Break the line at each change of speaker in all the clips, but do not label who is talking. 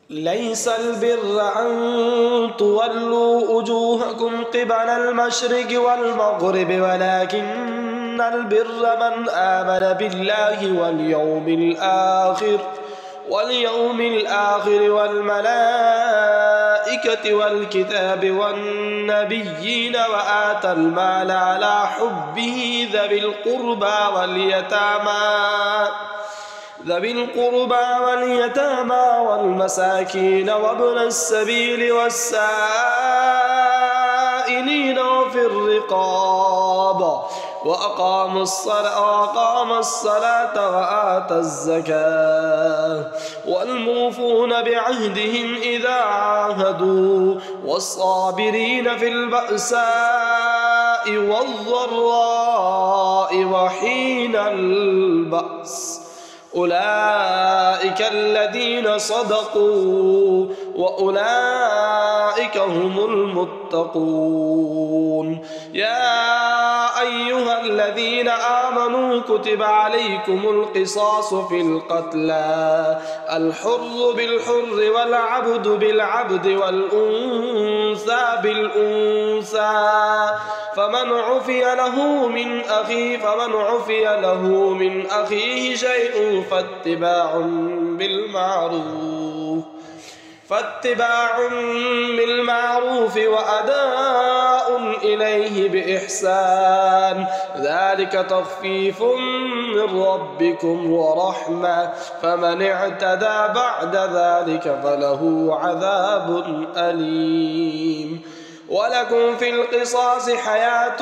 ليس البر أن تولوا وجوهكم قبل المشرق والمغرب ولكن البر من آمن بالله واليوم الآخر والملائكة والكتاب والنبيين وآتى المال على حبه ذوي القربى واليتامى والمساكين وابن السبيل والسائلين وفي الرقاب وأقام الصلاة وآتى الزكاة والموفون بعهدهم إذا عاهدوا والصابرين في البأساء والضراء وحين البأس أولئك الذين صدقوا وأولئك هم المتقون. يا أيها الذين آمنوا كتب عليكم القصاص في القتلى الحر بالحر والعبد بالعبد والأنثى بالأنثى فمن عفي له من أخيه شيء فاتباع بالمعروف وأداء إليه بإحسان ذلك تخفيف من ربكم ورحمة فمن اعتدى بعد ذلك فله عذاب أليم. ولكم في القصاص حياة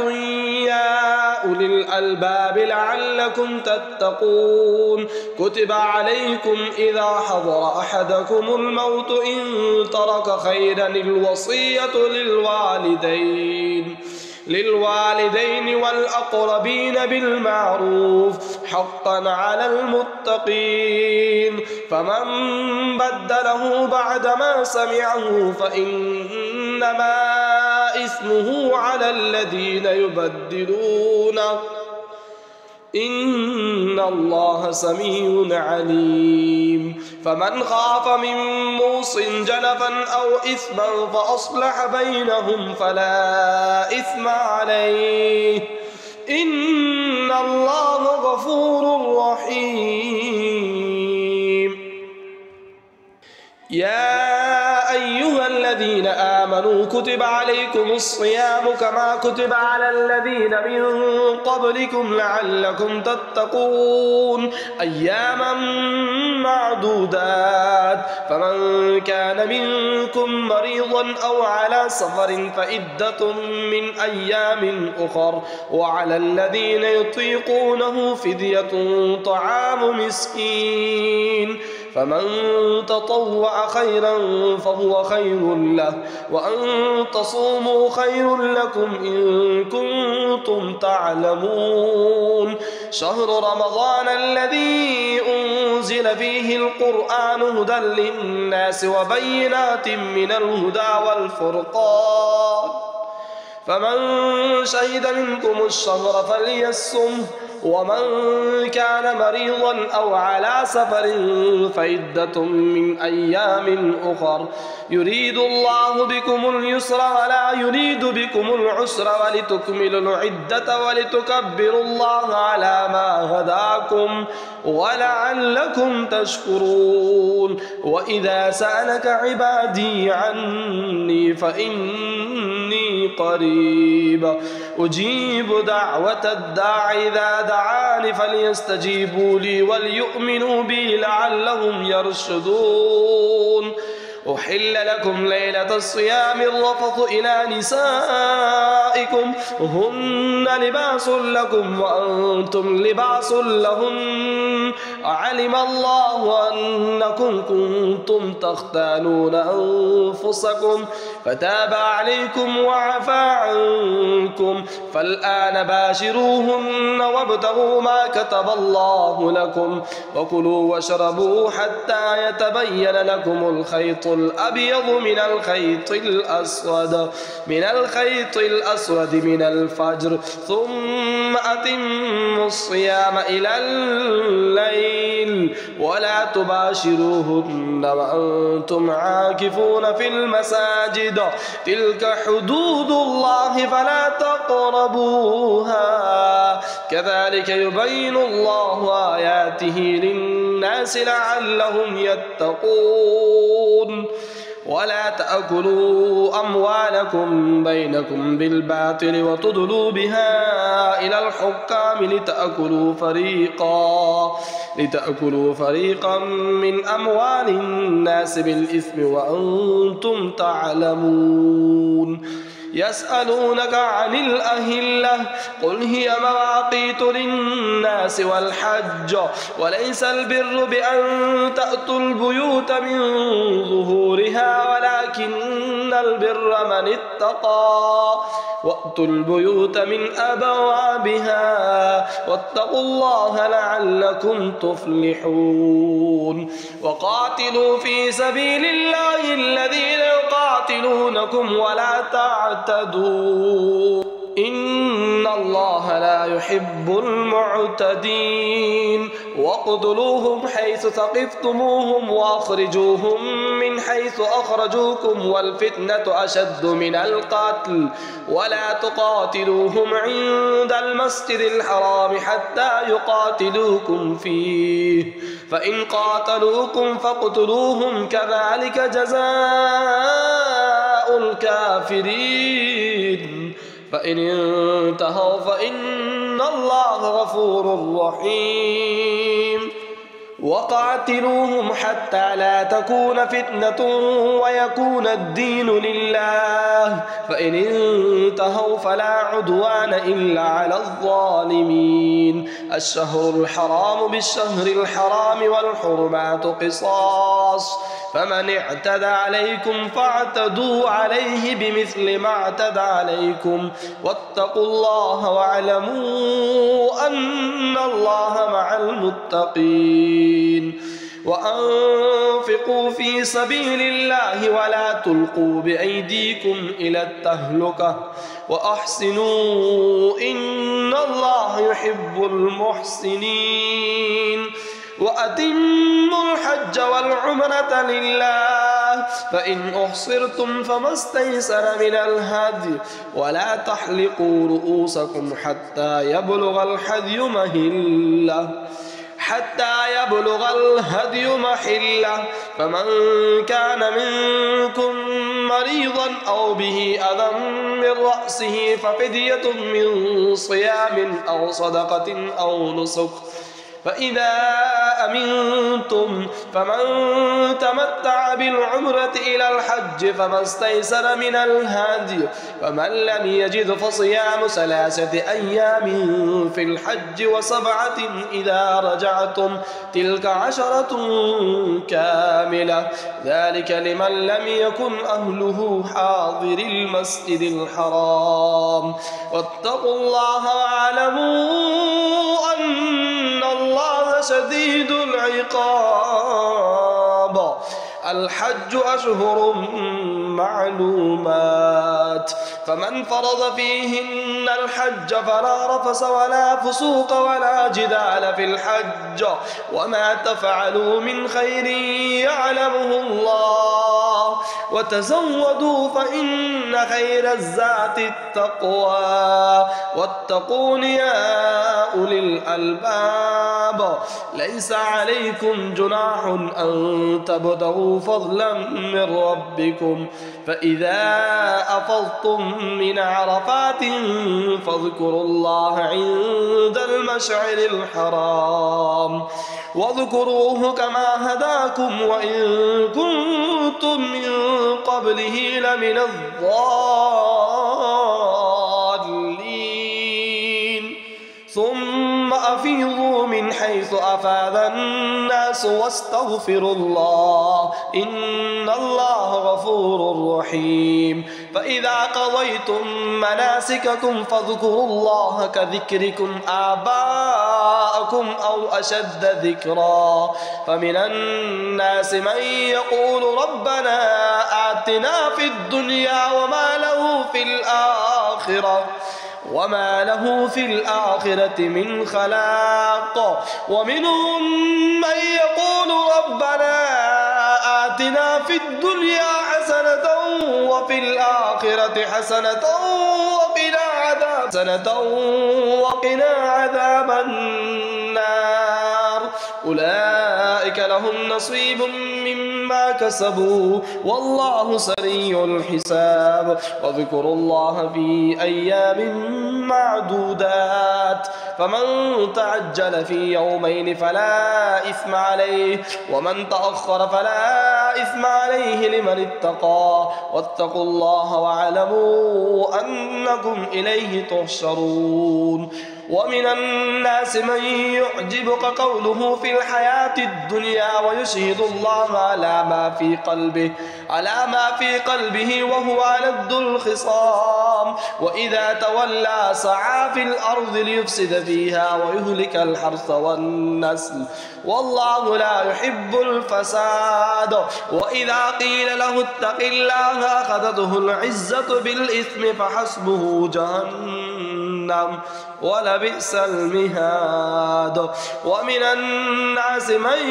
يا أولي الألباب لعلكم تتقون. كتب عليكم إذا حضر أحدكم الموت إن ترك خيرا الوصية للوالدين والأقربين بالمعروف حقا على المتقين فمن بدله بعدما سمعه فإنما إثمه على الذين يبدلونه إن الله سميع عليم. فمن خاف من موص جنفا أو إثما فأصلح بينهم فلا إثم عليه إن الله غفور رحيم. يا أيها الذين آمنوا كتب عليكم الصيام كما كتب على الذين من قبلكم لعلكم تتقون أياما معدودات فمن كان منكم مريضا أو على سفر فعدة من أيام أخر وعلى الذين يطيقونه فدية طعام مسكين فمن تطوع خيرا فهو خير له وأن تصوموا خير لكم إن كنتم تعلمون. شهر رمضان الذي أنزل فيه القرآن هدى للناس وبينات من الهدى والفرقان فمن شهد منكم الشهر فليصمه ومن كان مريضا أو على سفر فعدة من أيام أخر يريد الله بكم اليسر ولا يريد بكم العسر ولتكملوا العدة ولتكبروا الله على ما هداكم ولعلكم تشكرون. وإذا سألك عبادي عني فإني قريب أجيب دعوة الداع إذا دعاني فليستجيبوا لي وليؤمنوا بي لعلهم يرشدون. أحل لكم ليلة الصيام الرفث إلى نسائكم هن لباس لكم وأنتم لباس لهن علم الله أنكم كنتم تختانون أنفسكم فتاب عليكم وعفى عنكم فالآن باشروهن وابتغوا ما كتب الله لكم وكلوا واشربوا حتى يتبين لكم الخيط الأبيض من الخيط الأسود من الفجر ثم أتموا الصيام إلى الليل الليل ولا تباشروهن وأنتم عاكفون في المساجد تلك حدود الله فلا تقربوها كذلك يبين الله آياته للناس لعلهم يتقون ولا تأكلوا أموالكم بينكم بالباطل وتدلوا بها إلى الحكام لتأكلوا فريقا من أموال الناس بالإثم وأنتم تعلمون يسألونك عن الأهلة قل هي مواقيت للناس والحج وليس البر بأن تأتوا البيوت من ظهورها ولكن البر من اتقى وأتوا البيوت من أبوابها واتقوا الله لعلكم تفلحون وقاتلوا في سبيل الله الذين يقاتلونكم ولا تعتدوا إن الله لا يحب المعتدين واقتلوهم حيث ثقفتموهم وأخرجوهم من حيث أخرجوكم والفتنة أشد من القتل ولا تقاتلوهم عند المسجد الحرام حتى يقاتلوكم فيه فإن قاتلوكم فاقتلوهم كذلك جزاء الكافرين فإن انتهوا فإن الله غفور رحيم وقاتلوهم حتى لا تكون فتنة ويكون الدين لله فإن انتهوا فلا عدوان إلا على الظالمين الشهر الحرام بالشهر الحرام والحرمات قصاص فمن اعتدى عليكم فاعتدوا عليه بمثل ما اعتدى عليكم واتقوا الله واعلموا أن الله مع المتقين وأنفقوا في سبيل الله ولا تلقوا بأيديكم إلى التهلكة وأحسنوا إن الله يحب المحسنين وأتموا الحج والعمرة لله فإن أحصرتم فما استيسر من الهدي ولا تحلقوا رؤوسكم حتى يبلغ الهدي محله فمن كان منكم مريضا أو به أذى من رأسه ففدية من صيام أو صدقة أو نسك فإذا أمنتم فمن تمتع بالعمرة إلى الحج فما استيسر من الهدي فمن لم يجد فصيام 3 أيام في الحج و7 إذا رجعتم تلك 10 كاملة ذلك لمن لم يكن أهله حاضر المسجد الحرام واتقوا الله واعلموا أن الله شديد العقاب الحج أشهر معلومات فمن فرض فيهن الحج فلا رفث ولا فسوق ولا جدال في الحج وما تفعلوا من خير يعلمه الله وتزودوا فإن خير الزاد التقوى واتقون يا أولي الألباب ليس عليكم جناح أن تبتغوا فضلا من ربكم فإذا أفضتم من عرفات فاذكروا الله عند المشعر الحرام واذكروه كما هداكم وإن كنتم من قبله لمن الضالين ثم أفيضوا من حيث أفاض الناس واستغفروا الله إن الله غفور رحيم فإذا قضيتم مناسككم فاذكروا الله كذكركم آباءكم أو أشد ذكرا فمن الناس من يقول ربنا آتنا في الدنيا وما له في الآخرة وما له في الآخرة من خلاق ومنهم من يقول ربنا آتنا في الدنيا حسنة وفي الآخرة حسنة وقنا عذاب النار أولئك لهم نصيب مما كسبوا والله سريع الحساب واذكروا الله في أيام معدودات فمن تعجل في يومين فلا إثم عليه ومن تأخر فلا إثم عليه لمن اتقى واتقوا الله واعلموا أنكم إليه تحشرون ومن الناس من يعجبك قوله في الحياة الدنيا ويشهد الله على ما في قلبه وهو ألد الخصام وإذا تولى سعى في الأرض ليفسد فيها ويهلك الحرث والنسل والله لا يحب الفساد وإذا قيل له اتق الله أخذته العزة بالإثم فحسبه جهنم ولبئس المهاد ومن الناس من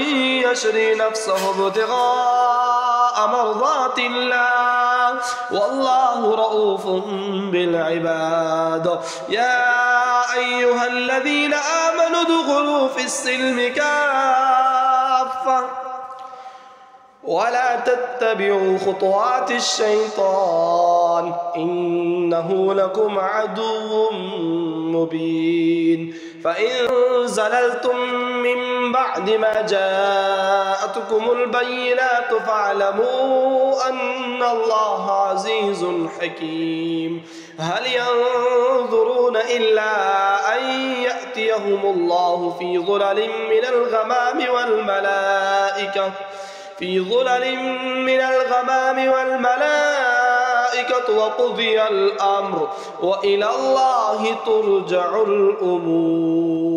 يشري نفسه ابتغاء مرضات الله والله رؤوف بالعباد يا أيها الذين آمنوا ادخلوا في السلم كافة ولا تتبعوا خطوات الشيطان إنه لكم عدو مبين فإن زللتم من بعد ما جاءتكم البينات فاعلموا أن الله عزيز حكيم هل ينظرون إلا أن يأتيهم الله في ظلل من الغمام والملائكة وقضي الأمر وإلى الله ترجع الأمور.